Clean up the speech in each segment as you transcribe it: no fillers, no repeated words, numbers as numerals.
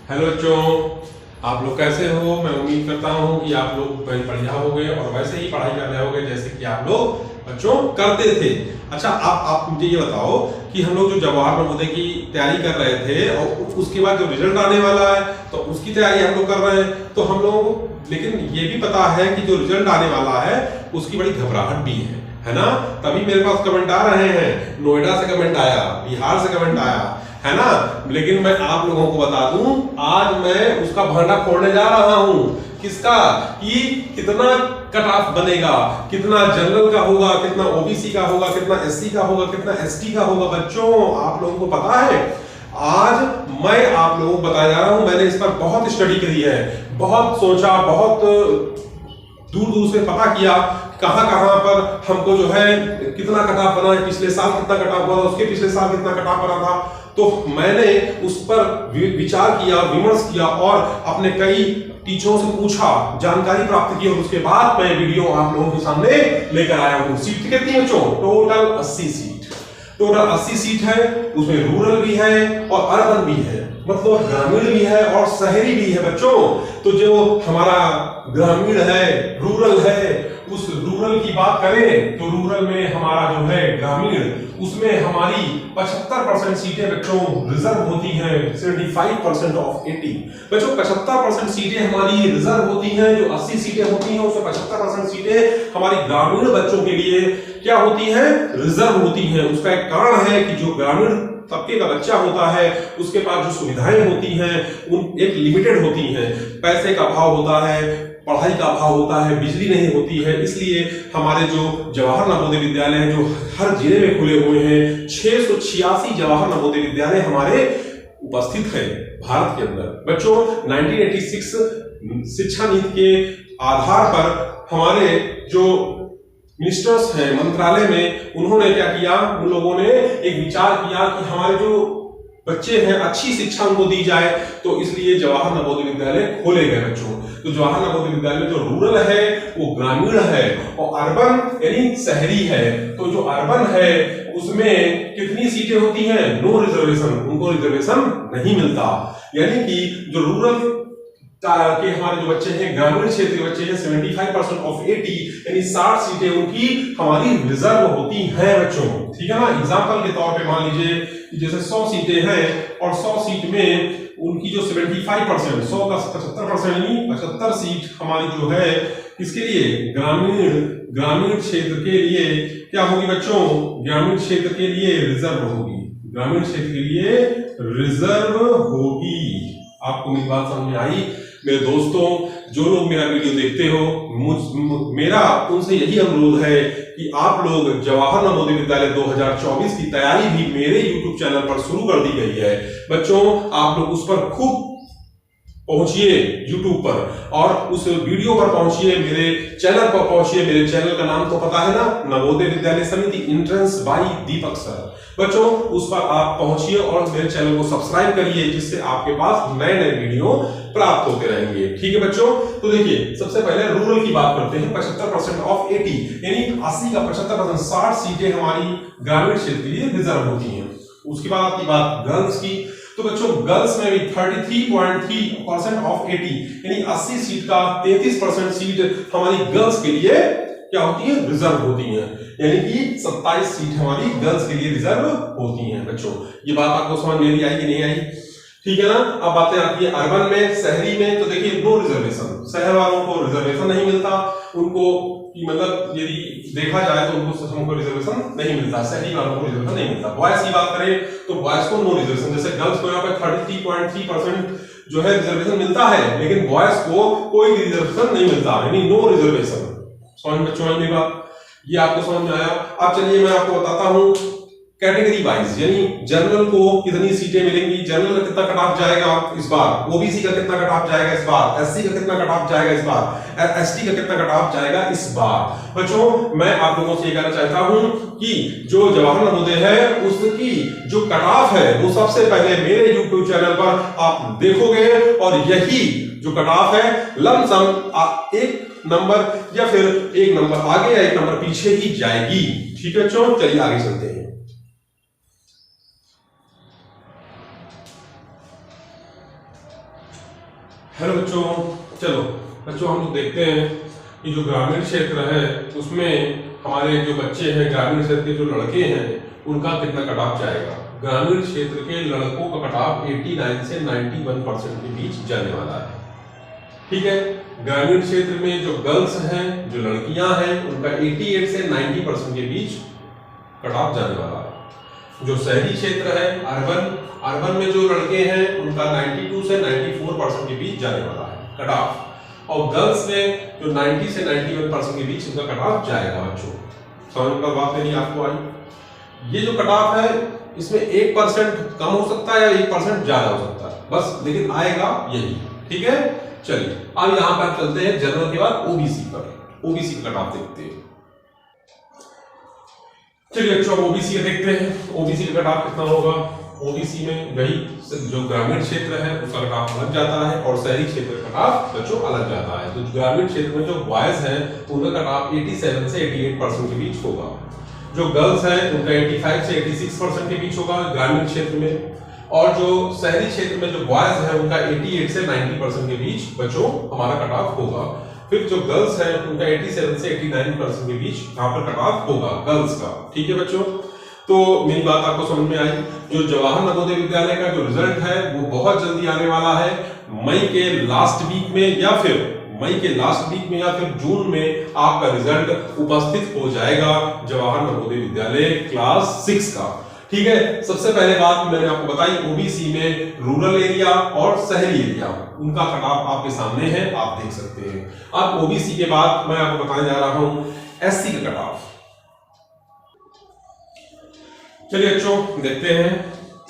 Hello बच्चों, आप लोग कैसे हो। मैं उम्मीद करता हूँ कि आप लोग बढ़िया होंगे और वैसे ही पढ़ाई कर रहे होंगे जैसे कि आप लोग बच्चों करते थे। अच्छा, आप मुझे ये बताओ कि हम लोग जो जवाहर नवोदय की तैयारी कर रहे थे और उसके बाद जो रिजल्ट आने वाला है तो उसकी तैयारी हम लोग कर रहे हैं। तो हम लोगों को लेकिन ये भी पता है कि जो रिजल्ट आने वाला है उसकी बड़ी घबराहट भी है ना। तभी मेरे पास कमेंट आ रहे हैं, नोएडा से कमेंट आया, बिहार से कमेंट आया, है ना। लेकिन मैं आप लोगों को बता दूं, आज मैं उसका भांडा फोड़ने जा रहा हूं। किसका? कि कितना कट ऑफ बनेगा, कितना जनरल का होगा, कितना ओबीसी का होगा, कितना एससी का होगा, कितना एसटी का होगा। बच्चों आप लोगों को पता है, आज मैं आप लोगों को बताया जा रहा हूं। मैंने इस पर बहुत स्टडी करी है, बहुत सोचा, बहुत दूर दूर से पता किया कहां कहां पर हमको जो है कितना कटाव बना है, पिछले साल कितना कटाव हुआ, उसके पिछले साल कितना कटाव बना था। तो मैंने उस पर विचार किया, विमर्श किया और अपने कई टीचरों से पूछा, जानकारी प्राप्त की और उसके बाद मैं वीडियो आप लोगों के सामने लेकर आया हूं। सीट कितनी है बच्चों? Total 80 seat. टोटल 80 सीट है, उसमें रूरल भी है और अर्बन भी है, मतलब ग्रामीण भी है और शहरी भी है बच्चों। तो जो हमारा ग्रामीण है, रूरल है, उस रूरल की बात करें तो रूरल में हमारा जो है ग्रामीण, उसमें हमारी 75% सीटें बच्चों रिजर्व होती हैं। 75% ऑफ 80 बच्चों, 75% सीटें हमारी रिजर्व होती हैं। जो 80 सीटें होती हैं उसमें 75% सीटें हमारी ग्रामीण बच्चों के लिए क्या होती हैं? रिजर्व होती हैं। उसका एक कारण है कि जो ग्रामीण तबके का बच्चा होता है उसके पास जो सुविधाएं होती हैं उन एक लिमिटेड होती हैं। पैसे का अभाव होता है, पढ़ाई का अभाव होता है, बिजली नहीं होती है। इसलिए हमारे जो जवाहर नवोदय विद्यालय हैं जो हर जिले में खुले हुए हैं, 686 जवाहर नवोदय विद्यालय हमारे उपस्थित है भारत के अंदर। बच्चों 1986 शिक्षा नीति के आधार पर हमारे जो मिनिस्टर्स हैं मंत्रालय में, उन्होंने क्या किया, उन लोगों ने एक विचार किया कि हमारे जो बच्चे हैं अच्छी शिक्षा उनको दी जाए, तो इसलिए जवाहर नवोदय विद्यालय खोले गए बच्चों। तो जवाहर नवोदय विद्यालय जो रूरल है वो ग्रामीण है और अर्बन यानी शहरी है। तो जो अर्बन है उसमें कितनी सीटें होती हैं? नो रिजर्वेशन, उनको रिजर्वेशन नहीं मिलता। यानी कि जो रूरल के हमारे जो बच्चे हैं, ग्रामीण क्षेत्र के बच्चे हैं, 75% ऑफ 80 यानी 60 सीटें उनकी हमारी रिजर्व होती हैं बच्चों। ठीक है ना। एग्जांपल के तौर पे मान लीजिए कि जैसे 100 सीटें हैं और 100 सीट में उनकी जो 75%, 100 का 75% यानी 75 सीट हमारी जो है किसके लिए? ग्रामीण क्षेत्र के लिए क्या होगी बच्चों? ग्रामीण क्षेत्र के लिए रिजर्व होगी। ग्रामीण क्षेत्र के लिए रिजर्व होगी। आपको मेरी बात समझ में आई? मेरे दोस्तों, जो लोग मेरा वीडियो देखते हो, मेरा उनसे यही अनुरोध है कि आप लोग जवाहर नवोदय विद्यालय 2024 की तैयारी भी मेरे YouTube चैनल पर शुरू कर दी गई है बच्चों। आप लोग उस पर खूब पहुंचिए YouTube पर और उस वीडियो पर पहुंचिए, मेरे चैनल पर पहुंचिए। मेरे चैनल का नाम तो पता है ना, नवोदय विद्यालय समिति, एंट्रेंस बाय दीपक सर। बच्चों उस पर आप पहुंचिए और मेरे चैनल को सब्सक्राइब करिए, जिससे आपके पास नए नए वीडियो प्राप्त होते रहेंगे। ठीक है बच्चों। तो देखिए, सबसे पहले रूरल की बात करते हैं। 75% ऑफ 80 यानी 80 का 75%, 60 सीटें हमारी ग्रामीण क्षेत्र के लिए रिजर्व होती हैं। उसके बाद आपकी बात गर्ल्स की। तो बच्चों गर्ल्स में भी 33.3% ऑफ 80 यानी 80 सीट का 33% सीट हमारी गर्ल्स के लिए क्या होती है? रिजर्व होती हैं। यानी कि 27 सीट हमारी गर्ल्स के लिए रिजर्व होती हैं बच्चों। ये बात आपको समझ में आई कि नहीं आई? ठीक है ना। अब बातें आती है अर्बन में, शहरी में। तो देखिए, नो रिजर्वेशन, शहर वालों को रिजर्वेशन नहीं मिलता। उनको मतलब यदि देखा जाए तो उनको रिजर्वेशन नहीं मिलता, शहरी वालों को रिजर्वेशन नहीं मिलता। बॉयज की बात करें तो बॉयज को नो रिजर्वेशन। जैसे गर्ल्स को यहाँ पे 33.3% जो है रिजर्वेशन मिलता है, लेकिन बॉयज को कोई भी रिजर्वेशन नहीं मिलता, यानी नो रिजर्वेशन। समझ बच्चों मेरी बात? ये आपको समझ में आया? अब चलिए मैं आपको बताता हूँ कैटेगरी वाइज, यानी जनरल को कितनी सीटें मिलेंगी, जनरल का कितना कट ऑफ जाएगा इस बार, ओबीसी का कितना कट ऑफ जाएगा इस बार, एससी का कितना कट ऑफ जाएगा इस बार, एसटी का कितना कट ऑफ जाएगा इस बार। बच्चों मैं आप लोगों से ये कहना चाहता हूं कि जो जवाहर नवोदय है उसकी जो कट ऑफ है वो सबसे पहले मेरे YouTube चैनल पर आप देखोगे और यही जो कट ऑफ है लमसम एक नंबर या फिर एक नंबर आगे या एक नंबर पीछे ही जाएगी। ठीक है बच्चों, चलिए आगे चलते हैं। हेलो बच्चों, चलो बच्चों हम लोग देखते हैं कि जो ग्रामीण क्षेत्र है उसमें हमारे जो बच्चे हैं, ग्रामीण क्षेत्र के जो लड़के हैं उनका कितना कट ऑफ जाएगा। ग्रामीण क्षेत्र के लड़कों का कट ऑफ 89 से 91% के बीच जाने वाला है। ठीक है, ग्रामीण क्षेत्र में जो गर्ल्स हैं, जो लड़कियां हैं, उनका 88 से 90% के बीच कट ऑफ जाने वाला है। जो शहरी क्षेत्र है, अर्बन में जो लड़के हैं उनका 92 से 94% के बीच जाने वाला है कट ऑफ, और गर्ल्स में जो 90 से 91% के बीच उनका कट ऑफ जाएगा। बच्चों समझ में बात मेरी आपको आई। ये जो कट ऑफ है इसमें 1% कम हो सकता है या 1% ज्यादा हो सकता है, बस लेकिन आएगा यही। ठीक है, चलिए अब यहां पर चलते हैं जनरल के बाद ओबीसी पर। ओबीसी का कट ऑफ देखते हैं। चलिए अच्छा ओबीसी का देखते हैं। ओबीसी का कट ऑफ कितना होगा। ओबीसी में वही जो ग्रामीण क्षेत्र है उसका कट ऑफ अलग जाता है और शहरी क्षेत्र का कट ऑफ बच्चों अलग जाता है। तो ग्रामीण क्षेत्र में जो बॉयज हैं उनका कट ऑफ 87 से 88% के बीच होगा। जो गर्ल्स हैं उनका 85 से 86% के बीच होगा ग्रामीण क्षेत्र में, और जो शहरी क्षेत्र में जो बॉयज हैं उनका 88 से 90% के बीच बच्चों हमारा कट ऑफ होगा। फिर जो गर्ल्स हैं उनका 87 से 89% के बीच यहाँ पर कट ऑफ होगा गर्ल्स का। ठीक है बच्चों, तो मेरी बात आपको समझ में आई। जो जवाहर नवोदय विद्यालय का जो रिजल्ट है वो बहुत जल्दी आने वाला है, मई के लास्ट वीक में या फिर जून में आपका रिजल्ट उपस्थित हो जाएगा जवाहर नवोदय विद्यालय क्लास 6 का। ठीक है, सबसे पहले बात मैंने आपको बताई ओबीसी में रूरल एरिया और शहरी एरिया उनका कट ऑफ आपके सामने है, आप देख सकते हैं। अब ओबीसी के बाद मैं आपको बताने जा रहा हूं एससी का कट ऑफ। चलिए बच्चों देखते हैं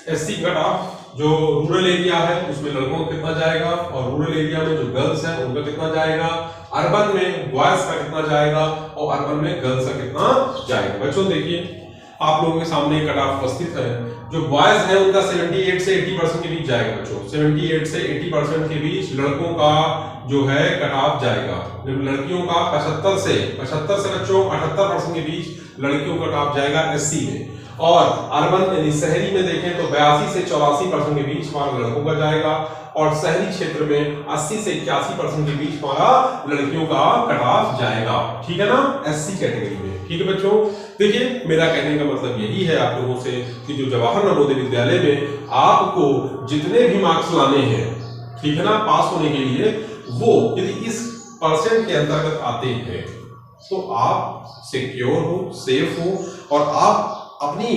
एससी कट ऑफ। जो रूरल एरिया है उसमें लड़कों का कितना जाएगा और रूरल एरिया में जो गर्ल्स है उनका कितना जाएगा, अर्बन में बॉयज का कितना जाएगा और अर्बन में गर्ल्स का कितना जाएगा। बच्चों देखिए आप लोगों के सामने कट ऑफ उपस्थित है। जो बॉयज है उनका 78 से 80% के बीच जाएगा बच्चों। 78 से 80% के बीच लड़कों का जो है कट ऑफ जाएगा। लड़कियों का 75 से बच्चों 78% के बीच लड़कियों का कट ऑफ जाएगा एससी में। और अर्बन यानी शहरी में देखें तो 82 से 84% के बीच हमारा लड़कों का जाएगा, और शहरी क्षेत्र में 80 से 81% के बीच हमारा लड़कियों का कट ऑफ जाएगा। ठीक है ना, एससी कैटेगरी में। ठीक है बच्चों, देखिए मेरा कहने का मतलब यही है आप लोगों से कि जो जवाहर नवोदय विद्यालय में आपको जितने भी मार्क्स लाने हैं, ठीक है ना, पास होने के लिए, वो यदि इस परसेंट के अंतर्गत आते हैं तो आप सिक्योर हो, सेफ हो, और आप अपनी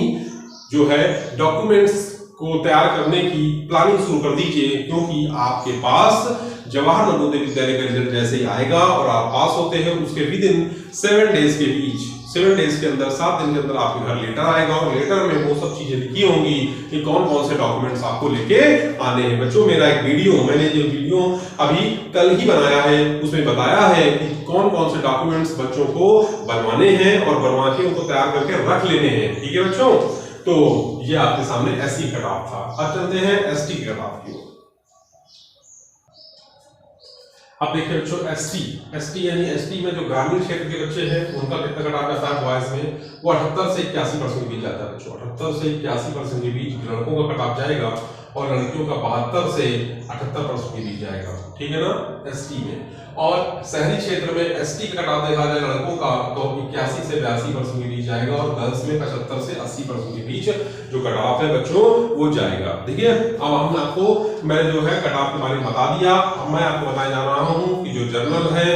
जो है डॉक्यूमेंट्स को तैयार करने की प्लानिंग शुरू कर दीजिए, क्योंकि आपके पास जवाहर नवोदय विद्यालय का रिजल्ट जैसे ही आएगा और आप पास होते हैं उसके विदिन 7 डेज के बीच, 7 डेज के अंदर, 7 दिन के अंदर आपके घर लेटर आएगा, और लेटर में वो सब चीजें लिखी होंगी कि कौन कौन से डॉक्यूमेंट्स आपको लेके आने हैं। बच्चों मैंने जो वीडियो अभी कल ही बनाया है उसमें बताया है कि कौन कौन से डॉक्यूमेंट्स बच्चों को बनवाने हैं और बनवा के उनको तैयार करके रख लेने हैं। ठीक है बच्चों, तो ये आपके सामने एससी कट ऑफ था। अब चलते हैं एसटी कट ऑफ की ओर। अब देखिए बच्चों एसटी यानी एसटी में जो ग्रामीण क्षेत्र के बच्चे हैं उनका कितना कट ऑफ जाता है बॉयज में, वो 78 से 81% के बीच जाता है बच्चों। 78 से 81% के बीच लड़कों का कट ऑफ जाएगा और लड़कियों का 72 से 78% के बीच जाएगा। ठीक है ना, एसटी में। और शहरी क्षेत्र में एसटी का कट ऑफ देखा जाए लड़कों का तो 81 से 82% के बीच जाएगा, और गर्ल्स में 75 से 80% के बीच जो कट ऑफ है बच्चों वो जाएगा। देखिए अब हमने आपको मैंने जो है कट ऑफ के बारे में बता दिया। अब मैं आपको बताने जा रहा हूँ कि जो जनरल है,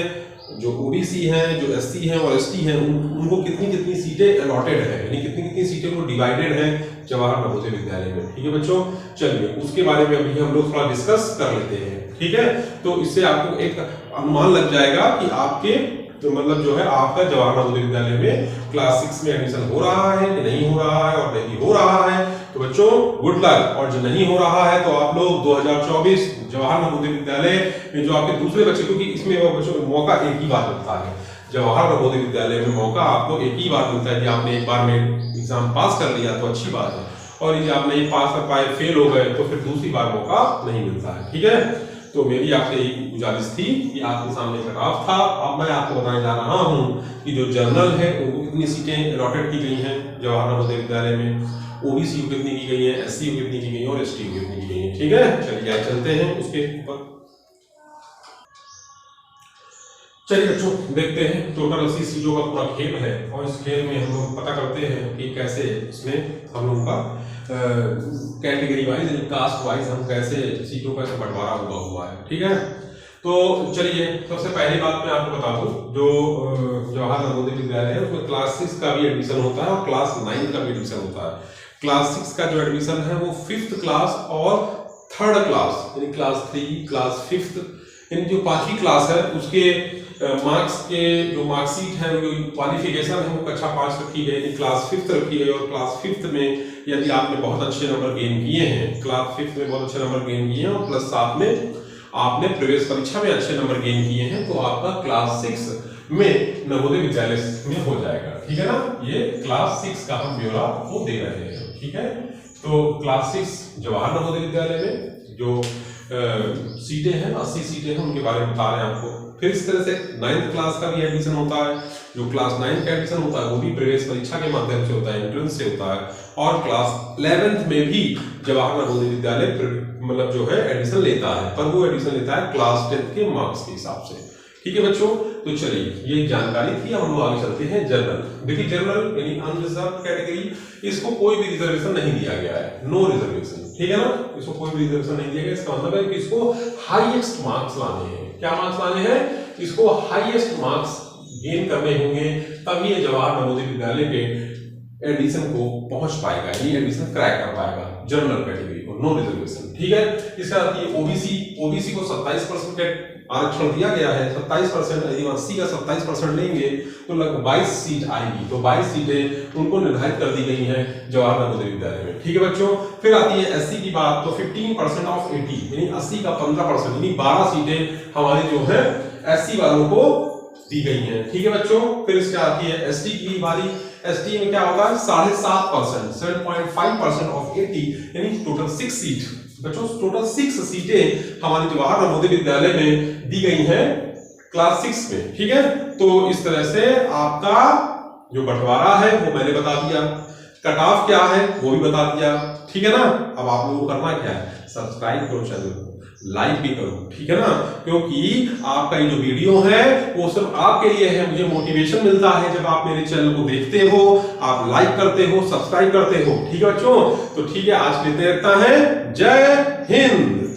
जो ओबीसी हैं, जो एससी हैं और एसटी हैं, उनको कितनी कितनी सीटें अलॉटेड है, यानी कितनी कितनी सीटें को डिवाइडेड है जवाहर नवोदय विद्यालय में। ठीक है बच्चों, चलिए उसके बारे में अभी हम लोग थोड़ा डिस्कस कर लेते हैं। ठीक है, तो इससे आपको एक अनुमान लग जाएगा कि आपके तो मतलब जो है आपका जवाहर नवोदय विद्यालय में क्लास 6 में एडमिशन हो रहा है कि नहीं हो रहा है, और यदि हो रहा है तो बच्चों गुड लक, और जो नहीं हो रहा है तो आप लोग 2024 जवाहर नवोदय विद्यालय में जो आपके दूसरे बच्चे, क्योंकि इसमें बच्चों मौका एक ही बार मिलता है, जवाहर नवोदय विद्यालय में मौका आपको एक ही बार मिलता है। कि आपने एक बार में एग्जाम पास कर लिया तो अच्छी बात है, और यदि आप नहीं पास कर पाए, फेल हो गए, तो फिर दूसरी बार मौका नहीं मिलता है। ठीक है, तो मेरी आपसे यही गुजारिश थी कि आपके सामने कट ऑफ था। अब मैं आपको बताने जा रहा हूं कि जो जनरल है उनको कितनी सीटें अलॉटेड की गई हैं जवाहर नवोदय विद्यालय में, ओबीसी को कितनी की गई है, एससी को कितनी की गई है और एसटी को कितनी की गई है। ठीक है, चलिए चलते हैं उसके ऊपर। चलिए बच्चों देखते हैं टोटल 80 सीटों का पूरा खेल है और इस खेल में हम लोग पता करते हैं कि कैसे इसमें हम लोगों का कैटेगरी वाइज यानी कास्ट वाइज हम कैसे सीटों का बंटवारा हुआ है। ठीक है, तो चलिए सबसे पहली बात मैं आपको बता दूं, जो जवाहर नवोदय विद्यालय है उसमें क्लास 6 का भी एडमिशन होता है और क्लास 9 का भी एडमिशन होता है। क्लास 6 का जो एडमिशन है वो 5th क्लास और 3rd क्लास यानी क्लास 3 क्लास 5th यानी जो 5वीं क्लास है उसके मार्क्स के जो मार्कशीट है जो क्वालिफिकेशन है वो कक्षा 5 रखी गई यानी क्लास 5th रखी गई और क्लास 5th में यदि आपने बहुत अच्छे नंबर गेन किए हैं, क्लास 5th में बहुत अच्छे नंबर गेन किए हैं और प्लस साथ में आपने प्रवेश परीक्षा में अच्छे नंबर गेन किए हैं तो आपका क्लास 6 में नवोदय विद्यालय में हो जाएगा। ठीक है ना, ये क्लास 6 का हम ब्यौरा आपको दे रहे हैं। ठीक है, तो क्लास 6 जवाहर नवोदय विद्यालय में जो सीटें हैं 80 सीटें हैं उनके बारे में बता रहे हैं आपको। फिर इस तरह से 9th क्लास का भी एडमिशन होता है, जो क्लास 9 का एडमिशन होता है वो भी प्रवेश परीक्षा के माध्यम से होता है, एंट्रेंस से होता है और क्लास 11th में भी जवाहर नवोदय विद्यालय मतलब जो है एडमिशन लेता है, पर वो एडमिशन लेता है क्लास 10 के मार्क्स के हिसाब से। ठीक है बच्चों, तो चलिए ये जानकारी थी। अब हम लोग आगे चलते हैं जनरल। देखिए जनरल यानी अनरिजर्व कैटेगरी, इसको कोई भी रिजर्वेशन नहीं दिया गया है, नो रिजर्वेशन। ठीक है ना, इसको कोई भी रिजर्वेशन नहीं दिया गया। इसका मतलब है कि इसको हाईएस्ट मार्क्स लाने हैं। क्या मार्क्स लाने हैं? इसको हाईएस्ट मार्क्स गेन करने होंगे तभी ये जवाहर नवोदय विद्यालय के एडमिशन को पहुंच पाएगा, यानी एडमिशन क्रैक कर पाएगा जनरल कैटेगरी को, नो रिजर्वेशन। ठीक है, इसका अर्थ ये ओबीसी को 27% के आरक्षण दिया गया है। 27% यदि 80 का 27% लेंगे तो लगभग 22 सीट आएगी, तो 22 सीटें उनको निर्धारित कर दी गई हैं जवाहर नवोदय विद्यालय में। ठीक है बच्चों, फिर आती है एससी की बात, तो 15% ऑफ 80 यानी 80 का 15% यानी 12 सीटें हमारी जो है एससी वालों को दी गई हैं। ठीक है बच्चों, फिर इसके आती है एसटी की बारी। एसटी में क्या होगा? 7.5% 7.5% ऑफ 80 यानी टोटल 6 सीट। बच्चों टोटल 6 सीटें हमारी जवाहर नवोदय विद्यालय में दी गई हैं क्लास 6 में। ठीक है, तो इस तरह से आपका जो बंटवारा है वो मैंने बता दिया, कट ऑफ क्या है वो भी बता दिया। ठीक है ना, अब आप लोगों को करना क्या है? सब्सक्राइब करो चैनल को, लाइक भी करो। ठीक है ना, क्योंकि आपका ये जो वीडियो है वो सिर्फ आपके लिए है। मुझे मोटिवेशन मिलता है जब आप मेरे चैनल को देखते हो, आप लाइक करते हो, सब्सक्राइब करते हो। ठीक है बच्चों, तो ठीक है आज के लिए इतना है। जय हिंद।